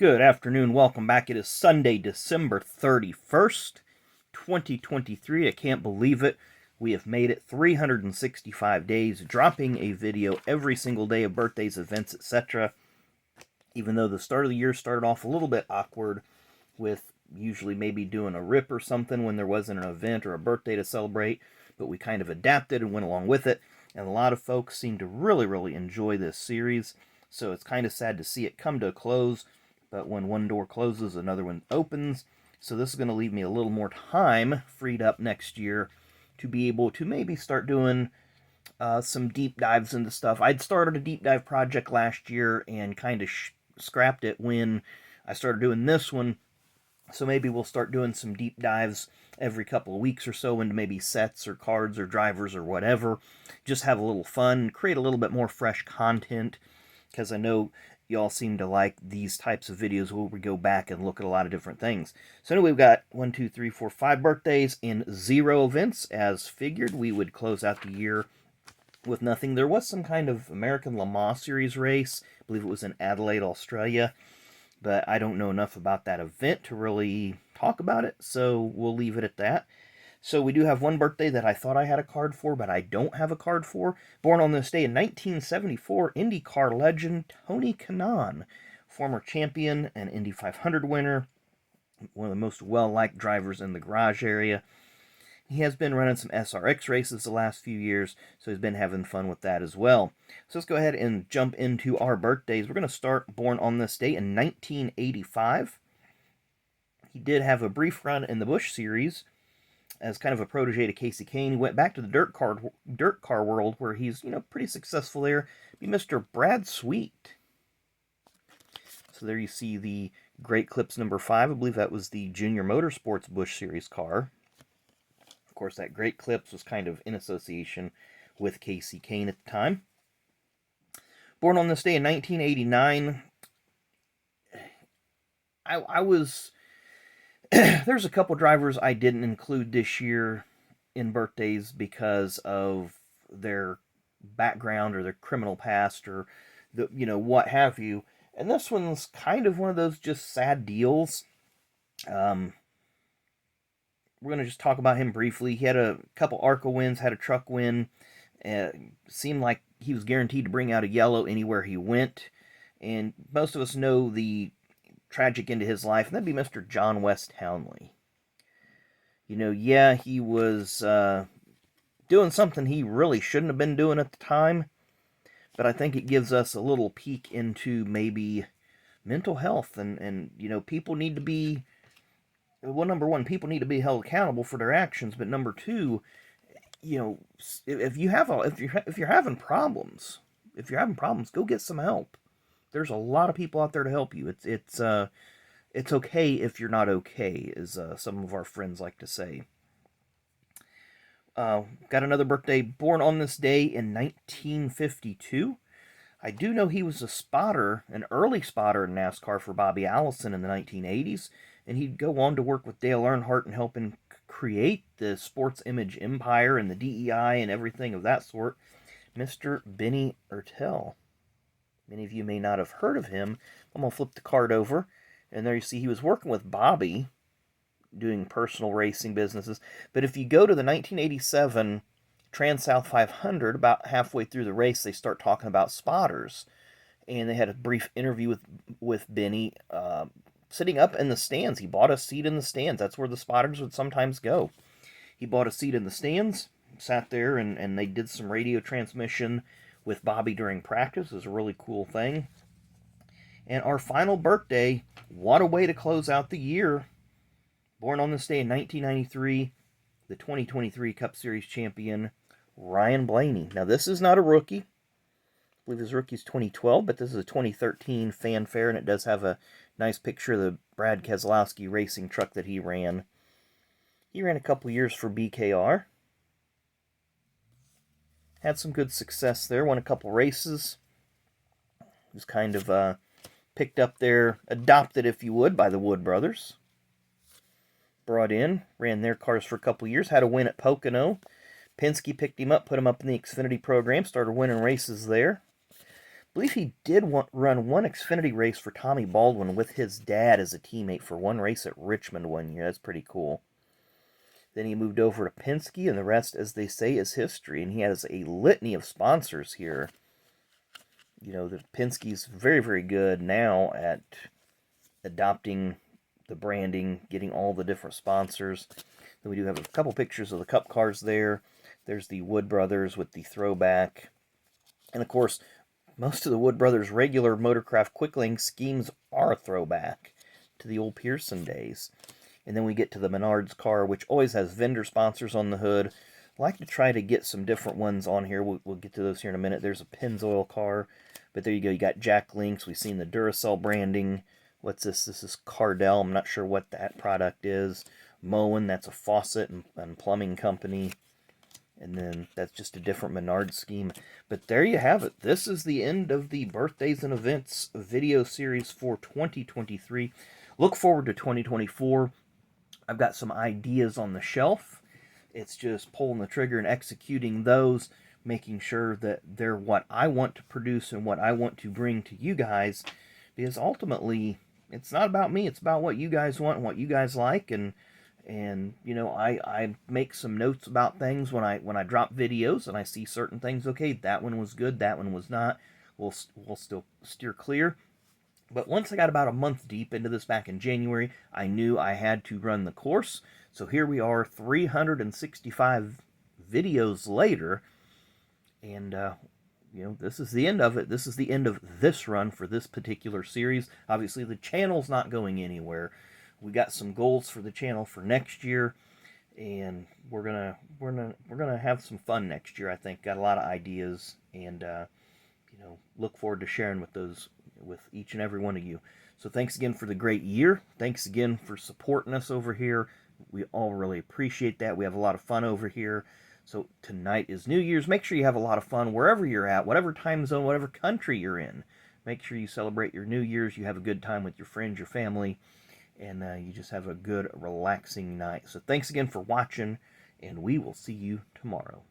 Good afternoon. Welcome back. It is Sunday, December 31st, 2023. I can't believe it. We have made it 365 days, dropping a video every single day of birthdays, events, etc. Even though the start of the year started off a little bit awkward with usually maybe doing a rip or something when there wasn't an event or a birthday to celebrate, but we kind of adapted and went along with it. And a lot of folks seem to really enjoy this series. So it's kind of sad to see it come to a close. But when one door closes, another one opens. So this is going to leave me a little more time freed up next year to be able to maybe start doing some deep dives into stuff. I'd started a deep dive project last year and kind of scrapped it when I started doing this one. So maybe we'll start doing some deep dives every couple of weeks or so into maybe sets or cards or drivers or whatever. Just have a little fun, create a little bit more fresh content, because I know y'all seem to like these types of videos where we go back and look at a lot of different things. So anyway, we've got 1, 2, 3, 4, 5 birthdays and 0 events. As figured, we would close out the year with nothing. There was some kind of American Le Mans Series race. I believe it was in Adelaide, Australia. But I don't know enough about that event to really talk about it, so we'll leave it at that. So we do have one birthday that I thought I had a card for, but I don't have a card for. Born on this day in 1974, IndyCar legend Tony Kanaan, former champion and Indy 500 winner, one of the most well-liked drivers in the garage area. He has been running some SRX races the last few years, so he's been having fun with that as well. So let's go ahead and jump into our birthdays. We're going to start born on this day in 1985. He did have a brief run in the Busch Series as kind of a protege to Casey Kane. He went back to the dirt car world where he's, pretty successful there. Be Mr. Brad Sweet. So there you see the Great Clips number 5. I believe that was the Junior Motorsports Busch Series car. Of course, that Great Clips was kind of in association with Casey Kane at the time. Born on this day in 1989, I was... There's a couple drivers I didn't include this year in birthdays because of their background or their criminal past or what have you. And this one's kind of one of those just sad deals. We're going to just talk about him briefly. He had a couple ARCA wins, had a truck win. Seemed like he was guaranteed to bring out a yellow anywhere he went. And most of us know the tragic end to his life, and that'd be Mr. John West Townley. He was doing something he really shouldn't have been doing at the time, but I think it gives us a little peek into maybe mental health, and people need to be, well, number one, people need to be held accountable for their actions, but number two, if you're having problems, go get some help. There's a lot of people out there to help you. It's okay if you're not okay, as some of our friends like to say. Got another birthday, born on this day in 1952. I do know he was a spotter, an early spotter in NASCAR for Bobby Allison in the 1980s, and he'd go on to work with Dale Earnhardt and help him create the sports image empire and the DEI and everything of that sort. Mr. Benny Ertel. Many of you may not have heard of him. I'm going to flip the card over, and there you see he was working with Bobby, doing personal racing businesses. But if you go to the 1987 Trans-South 500, about halfway through the race, they start talking about spotters. And they had a brief interview with Benny sitting up in the stands. He bought a seat in the stands. That's where the spotters would sometimes go. He bought a seat in the stands, sat there, and they did some radio transmission with Bobby during practice. It was a really cool thing. And our final birthday, what a way to close out the year. Born on this day in 1993, the 2023 Cup Series champion, Ryan Blaney. Now, this is not a rookie. I believe his rookie's 2012, but this is a 2013 fanfare, and it does have a nice picture of the Brad Keselowski racing truck that he ran. He ran a couple years for BKR. Had some good success there, won a couple races. Was kind of picked up there, adopted, if you would, by the Wood brothers. Brought in, ran their cars for a couple years, had a win at Pocono. Penske picked him up, put him up in the Xfinity program, started winning races there. believe he did run one Xfinity race for Tommy Baldwin with his dad as a teammate for one race at Richmond one year. That's pretty cool. Then he moved over to Penske, and the rest, as they say, is history. And he has a litany of sponsors here. You know, the Penske's very, very good now at adopting the branding, getting all the different sponsors. Then we do have a couple pictures of the Cup cars there. There's the Wood Brothers with the throwback. And of course, most of the Wood Brothers regular Motorcraft Quicklane schemes are a throwback to the old Pearson days. And then we get to the Menards car, which always has vendor sponsors on the hood. I like to try to get some different ones on here. We'll get to those here in a minute. There's a Pennzoil car. But there you go. You got Jack Links. We've seen the Duracell branding. What's this? This is Cardell. I'm not sure what that product is. Moen, that's a faucet and plumbing company. And then that's just a different Menard scheme. But there you have it. This is the end of the Birthdays and Events video series for 2023. Look forward to 2024. I've got some ideas on the shelf. It's just pulling the trigger and executing those, making sure that they're what I want to produce and what I want to bring to you guys. Because ultimately, it's not about me. It's about what you guys want and what you guys like. And you know, I make some notes about things when I drop videos and I see certain things. Okay, that one was good. That one was not. We'll still steer clear. But once I got about a month deep into this back in January, I knew I had to run the course. So here we are, 365 videos later, and you know, this is the end of it. This is the end of this run for this particular series. Obviously, the channel's not going anywhere. We got some goals for the channel for next year, and we're gonna have some fun next year. I think got a lot of ideas, and you know, look forward to sharing with each and every one of you. So thanks again for the great year. Thanks again for supporting us over here. We all really appreciate that. We have a lot of fun over here. So tonight is New Year's. Make sure you have a lot of fun wherever you're at, whatever time zone, whatever country you're in. Make sure you celebrate your New Year's. You have a good time with your friends, your family, and you just have a good, relaxing night. So thanks again for watching, and we will see you tomorrow.